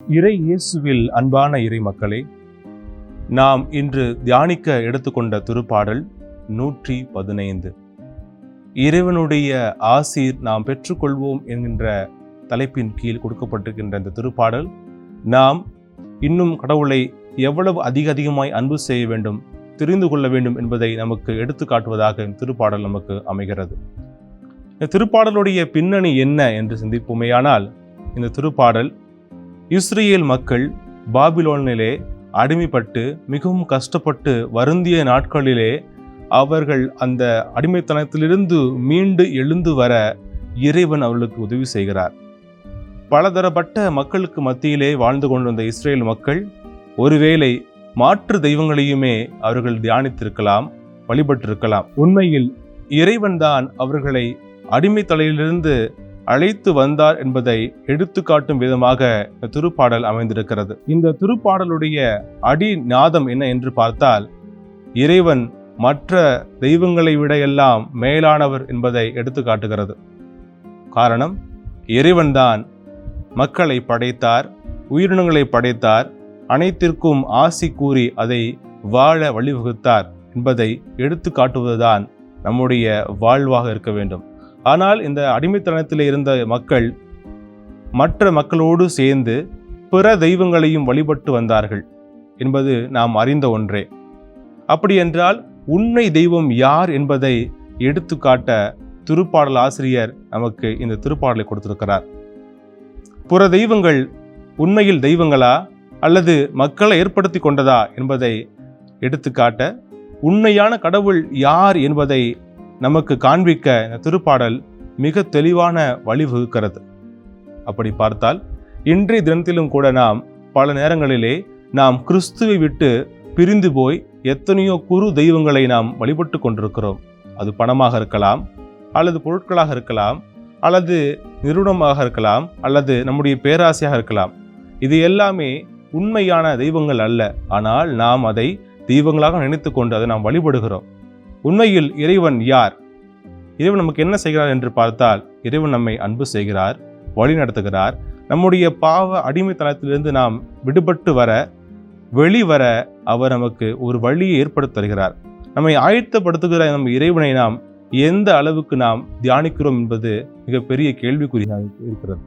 இறை இயேசுவில் அன்பான இறை மக்களே, நாம் இன்று தியானிக்க எடுத்துக்கொண்ட திருப்பாடல் 115. இறைவனுடைய ஆசீர் நாம் பெற்றுக்கொள்வோம் என்கின்ற தலைப்பின் கீழ் கொடுக்கப்பட்டிருக்கின்ற இந்த திருப்பாடல் நாம் இன்னும் கடவுளை எவ்வளவு அதிகமாய் அன்பு செய்ய வேண்டும், தெரிந்து கொள்ள வேண்டும் என்பதை நமக்கு எடுத்து காட்டுவதாக இந்த திருப்பாடல் நமக்கு அமைகிறது. இந்த திருப்பாடலுடைய பின்னணி என்ன என்று சிந்திப்போமேயானால், இந்த திருப்பாடல் இஸ்ரேல் மக்கள் பாபிலோனிலே அடிமைப்பட்டு மிகவும் கஷ்டப்பட்டு வருந்திய நாட்களிலே அவர்கள் அந்த அடிமைத்தனத்திலிருந்து மீண்டு எழுந்து வர இறைவன் அவர்களுக்கு உதவி செய்கிறார். பலதரப்பட்ட மக்களுக்கு மத்தியிலே வாழ்ந்து கொண்டிருந்த இஸ்ரேல் மக்கள் ஒருவேளை மாற்று தெய்வங்களையுமே அவர்கள் தியானித்திருக்கலாம், வழிபட்டிருக்கலாம். உண்மையில் இறைவன்தான் அவர்களை அடிமைத்தலையிலிருந்து அழைத்து வந்தார் என்பதை எடுத்துக்காட்டும் விதமாக இந்த திருப்பாடல் அமைந்திருக்கிறது. இந்த திருப்பாடலுடைய அடிநாதம் என்ன என்று பார்த்தால், இறைவன் மற்ற தெய்வங்களை விட எல்லாம் மேலானவர் என்பதை எடுத்து காட்டுகிறது. காரணம், இறைவன்தான் மக்களை படைத்தார், உயிரினங்களை படைத்தார், அனைத்திற்கும் ஆசி கூறி அதை வாழ வழிவகுத்தார் என்பதை எடுத்து காட்டுவதுதான் நம்முடைய வாழ்வாக இருக்க வேண்டும். ஆனால் இந்த அடிமைத்தனத்தில் இருந்த மக்கள் மற்ற மக்களோடு சேர்ந்து பிற தெய்வங்களையும் வழிபட்டு வந்தார்கள் என்பது நாம் அறிந்த ஒன்றே. அப்படி என்றால் உண்மை தெய்வம் யார் என்பதை எடுத்து காட்ட திருப்பாடல் ஆசிரியர் நமக்கு இந்த திருப்பாடலை கொடுத்திருக்கிறார். புற தெய்வங்கள் உண்மையில் தெய்வங்களா அல்லது மக்களை ஏற்படுத்தி கொண்டதா என்பதை எடுத்து காட்ட உண்மையான கடவுள் யார் என்பதை நமக்கு காண்பிக்க இந்த திருப்பாடல் மிக தெளிவான வழிவகுக்கிறது. அப்படி பார்த்தால் இன்றைய தினத்திலும் கூட நாம் பல நேரங்களிலே நாம் கிறிஸ்துவை விட்டு பிரிந்து போய் எத்தனையோ குறு தெய்வங்களை நாம் வழிபட்டு கொண்டிருக்கிறோம். அது பணமாக இருக்கலாம், அல்லது பொருட்களாக இருக்கலாம், அல்லது நிறுவனமாக இருக்கலாம், அல்லது நம்முடைய பேராசையாக இருக்கலாம். இது எல்லாமே உண்மையான தெய்வங்கள் அல்ல. ஆனால் நாம் அதை தெய்வங்களாக நினைத்து கொண்டு அதை நாம் வழிபடுகிறோம். உண்மையில் இறைவன் யார்? இறைவன் நமக்கு என்ன செய்கிறார் என்று பார்த்தால், இறைவன் நம்மை அன்பு செய்கிறார், வழி நடத்துகிறார். நம்முடைய பாவ அடிமைத்தனத்திலிருந்து நாம் விடுபட்டு வர, வெளிவர அவர் நமக்கு ஒரு வழியை ஏற்படுத்தி தருகிறார். நம்மை ஆயத்தப்படுத்துகிற நம்ம இறைவனை நாம் எந்த அளவுக்கு நாம் தியானிக்கிறோம் என்பது மிகப்பெரிய கேள்விக்குறியாக இருக்கிறது.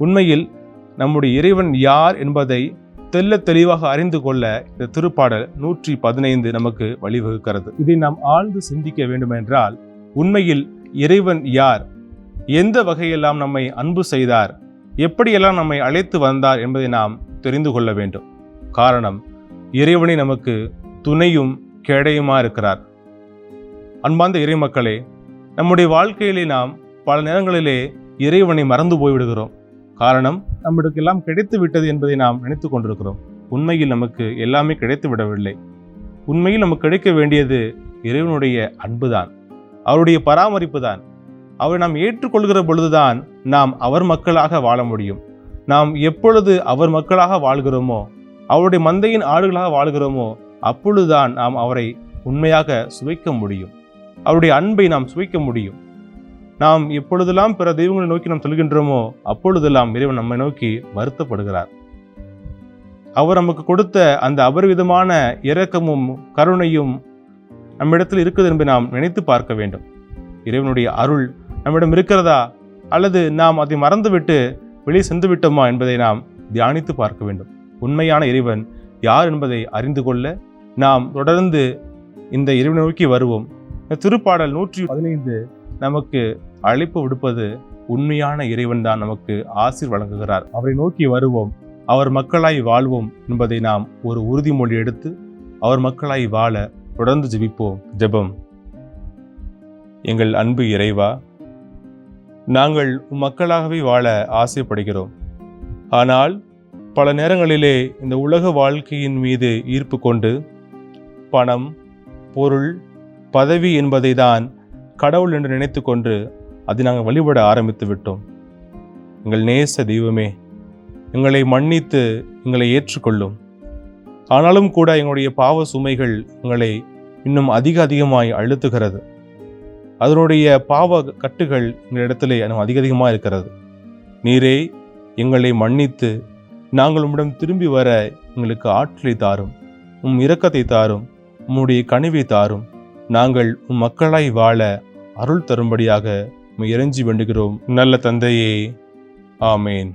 உண்மையில் நம்முடைய இறைவன் யார் என்பதை தெளிவாக அறிந்து கொள்ள இந்த திருப்பாடல் 115 நமக்கு வழிவகுக்கிறது. இதை நாம் ஆழ்ந்து சிந்திக்க வேண்டும் என்றால், உண்மையில் இறைவன் யார், எந்த வகையெல்லாம் நம்மை அன்பு செய்தார், எப்படியெல்லாம் நம்மை அழைத்து வந்தார் என்பதை நாம் தெரிந்து கொள்ள வேண்டும். காரணம், இறைவனை நமக்கு துணையும் கேடையுமா இருக்கிறார். அன்பார்ந்த இறை மக்களே, நம்முடைய வாழ்க்கையிலே நாம் பல நேரங்களிலே இறைவனை மறந்து போய்விடுகிறோம். காரணம், நம்மளுக்கு எல்லாம் கிடைத்து விட்டது என்பதை நாம் நினைத்து கொண்டிருக்கிறோம். உண்மையில் நமக்கு எல்லாமே கிடைத்து விடவில்லை. உண்மையில் நமக்கு கிடைக்க வேண்டியது இறைவனுடைய அன்புதான், அவருடைய பராமரிப்பு தான். அவரை நாம் ஏற்றுக்கொள்கிற பொழுதுதான் நாம் அவர் மக்களாக வாழ முடியும். நாம் எப்பொழுது அவர் மக்களாக வாழ்கிறோமோ, அவருடைய மந்தையின் ஆடுகளாக வாழ்கிறோமோ, அப்பொழுதுதான் நாம் அவரை உண்மையாக சுவைக்க முடியும். அவருடைய அன்பை நாம் சுவைக்க முடியும். நாம் எப்பொழுதெல்லாம் பிற தெய்வங்களை நோக்கி நாம் சொல்கின்றோமோ, அப்பொழுதெல்லாம் இறைவன் நம்மை நோக்கி வருத்தப்படுகிறார். அவர் நமக்கு கொடுத்த அந்த அபரிவிதமான இரக்கமும் கருணையும் நம்மிடத்தில் இருக்குது என்பதை நாம் நினைத்து பார்க்க வேண்டும். இறைவனுடைய அருள் நம்மிடம் இருக்கிறதா, அல்லது நாம் அதை மறந்துவிட்டு வெளியே சென்று விட்டோமா என்பதை நாம் தியானித்து பார்க்க வேண்டும். உண்மையான இறைவன் யார் என்பதை அறிந்து கொள்ள நாம் தொடர்ந்து இந்த இறைவனை நோக்கி வருவோம். திருப்பாடல் 115 நமக்கு அழைப்பு விடுப்பது, உண்மையான இறைவன் தான் நமக்கு ஆசீர் வழங்குகிறார். அவரை நோக்கி வருவோம், அவர் மக்களாய் வாழ்வோம் என்பதை நாம் ஒரு உறுதிமொழி எடுத்து அவர் மக்களாய் வாழ தொடர்ந்து ஜெபிப்போம். ஜெபம். எங்கள் அன்பு இறைவா, நாங்கள் மக்களாகவே வாழ ஆசைப்படுகிறோம். ஆனால் பல நேரங்களிலே இந்த உலக வாழ்க்கையின் மீது ஈர்ப்பு கொண்டு பணம், பொருள், பதவி என்பதை தான் கடவுள் என்று நினைத்து கொண்டு அதை நாங்கள் வழிபட ஆரம்பித்து விட்டோம். எங்கள் நேச தெய்வமே, எங்களை மன்னித்து எங்களை ஏற்றுக்கொள்ளும். ஆனாலும் கூட எங்களுடைய பாவ சுமைகள் எங்களை இன்னும் அதிகமாய் அழுத்துகிறது. அதனுடைய பாவ கட்டுகள் எங்களிடத்திலே அதிகமாக இருக்கிறது. நீரே எங்களை மன்னித்து நாங்கள் உம்மிடம் திரும்பி வர எங்களுக்கு ஆற்றலை தாரும். உம் இரக்கத்தை தாரும். உம்முடைய கனிவை தாரும். நாங்கள் உம் மக்களாய் வாழ அருள் தரும்படியாக உம்மை இறைஞ்சி வேண்டுகிறோம் நல்ல தந்தையே. ஆமேன்.